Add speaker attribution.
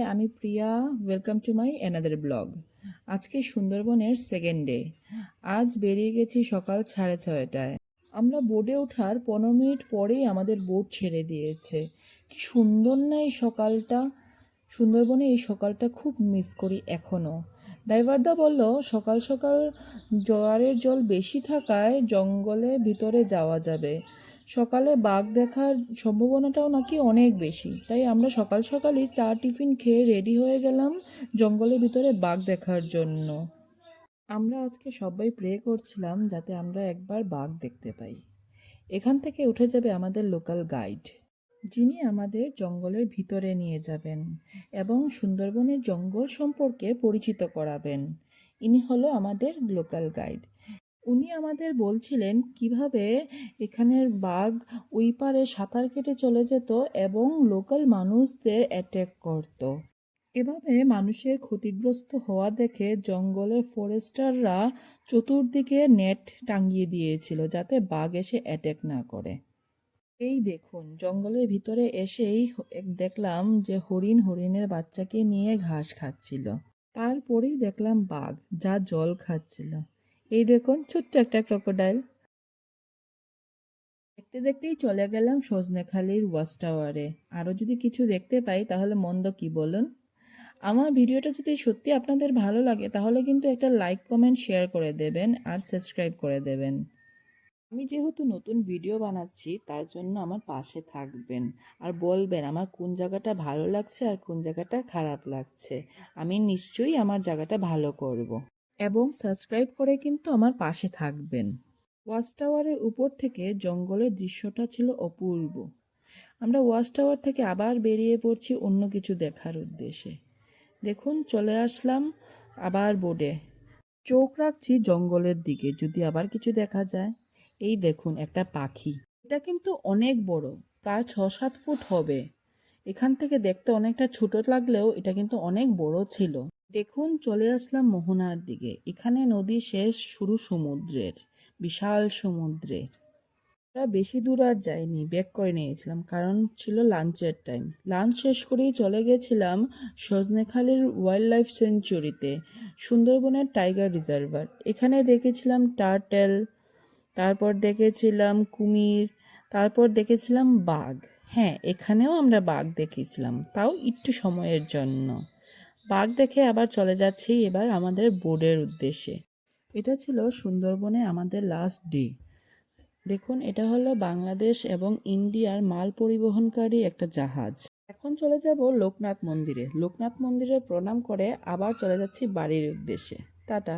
Speaker 1: আমি Priya. Welcome to my another blog. আজকে সুন্দরবনের সেকেন্ড ডে। আজ বেরিয়ে গেছি সকাল 6:30টায়। আমরা বোটে ওঠার 15 মিনিট পরেই আমাদের বোট ছেড়ে দিয়েছে। কি সুন্দর না এই সকালটা! সুন্দরবনে এই সকালটা খুব মিস করি এখনও। ড্রাইভারদা বলল সকাল সকাল জোয়ারের জল বেশি থাকায় জঙ্গলের ভিতরে যাওয়া যাবে, সকালে বাঘ দেখার সম্ভাবনাটাও নাকি অনেক বেশি। তাই আমরা সকাল সকালই চা টিফিন খেয়ে রেডি হয়ে গেলাম জঙ্গলের ভিতরে বাঘ দেখার জন্য। আমরা আজকে সবাই প্রে করছিলাম যাতে আমরা একবার বাঘ দেখতে পাই। এখান থেকে উঠে যাবে আমাদের লোকাল গাইড, যিনি আমাদের জঙ্গলের ভিতরে নিয়ে যাবেন এবং সুন্দরবনের জঙ্গল সম্পর্কে পরিচিত করাবেন। ইনি হলো আমাদের লোকাল গাইড। উনি আমাদের বলছিলেন কিভাবে এখানের বাঘ ওই পারে সাঁতার কেটে চলে যেত এবং লোকাল মানুষদের অ্যাটাক করত। এভাবে মানুষের ক্ষতিগ্রস্ত হওয়া দেখে জঙ্গলের ফরেস্টাররা চতুর্দিকে নেট টাঙিয়ে দিয়েছিল যাতে বাঘ এসে অ্যাটাক না করে। এই দেখুন, জঙ্গলের ভিতরে এসেই দেখলাম যে হরিণের বাচ্চাকে নিয়ে ঘাস খাচ্ছিল। তারপরেই দেখলাম বাঘ যা জল খাচ্ছিল। এই দেখুন ছোট্ট একটা ক্রোকোডাইল। দেখতে দেখতেই চলে গেলাম সজনেখালির ওয়াচ টাওয়ারে। আরও যদি কিছু দেখতে পাই তাহলে মন্দ কি বলুন? আমার ভিডিওটা যদি সত্যি আপনাদের ভালো লাগে তাহলে কিন্তু একটা লাইক কমেন্ট শেয়ার করে দেবেন আর সাবস্ক্রাইব করে দেবেন। আমি যেহেতু নতুন ভিডিও বানাচ্ছি তার জন্য আমার পাশে থাকবেন আর বলবেন আমার কোন জায়গাটা ভালো লাগছে আর কোন জায়গাটা খারাপ লাগছে। আমি নিশ্চয়ই আমার জায়গাটা ভালো করব। এবং সাবস্ক্রাইব করে কিন্তু আমার পাশে থাকবেন। ওয়াচ টাওয়ারের উপর থেকে জঙ্গলের দৃশ্যটা ছিল অপূর্ব। আমরা ওয়াচ টাওয়ার থেকে আবার বেরিয়ে পড়ছি অন্য কিছু দেখার উদ্দেশ্যে। দেখুন চলে আসলাম আবার বোর্ডে। চোখ রাখছি জঙ্গলের দিকে যদি আবার কিছু দেখা যায়। এই দেখুন একটা পাখি, এটা কিন্তু অনেক বড়, প্রায় 6-7 ফুট হবে। এখান থেকে দেখতে অনেকটা ছোট লাগলেও এটা কিন্তু অনেক বড় ছিল। দেখুন চলে আসলাম মোহনার দিকে। এখানে নদী শেষ, শুরু সমুদ্রের, বিশাল সমুদ্রের। আমরা বেশি দূর আর যাইনি, ব্যাক করে নিয়েছিলাম কারণ ছিল লাঞ্চের টাইম। লাঞ্চ শেষ করেই চলে গেছিলাম সজনেখালির ওয়াইল্ড লাইফ সেঞ্চুরিতে, সুন্দরবনের টাইগার রিজার্ভার। এখানে দেখেছিলাম টার্টেল, তারপর দেখেছিলাম কুমির, তারপর দেখেছিলাম বাঘ। হ্যাঁ, এখানেও আমরা বাঘ দেখেছিলাম, তাও একটু সময়ের জন্য। বাঘ দেখে আবার চলে যাচ্ছি এবার আমাদের বোর্ডের উদ্দেশ্যে। এটা ছিল সুন্দরবনে আমাদের লাস্ট ডে। দেখুন এটা হলো বাংলাদেশ এবং ইন্ডিয়ার মাল পরিবহনকারী একটা জাহাজ। এখন চলে যাব লোকনাথ মন্দিরে। লোকনাথ মন্দিরে প্রণাম করে আবার চলে যাচ্ছি বাড়ির উদ্দেশ্যে। টাটা।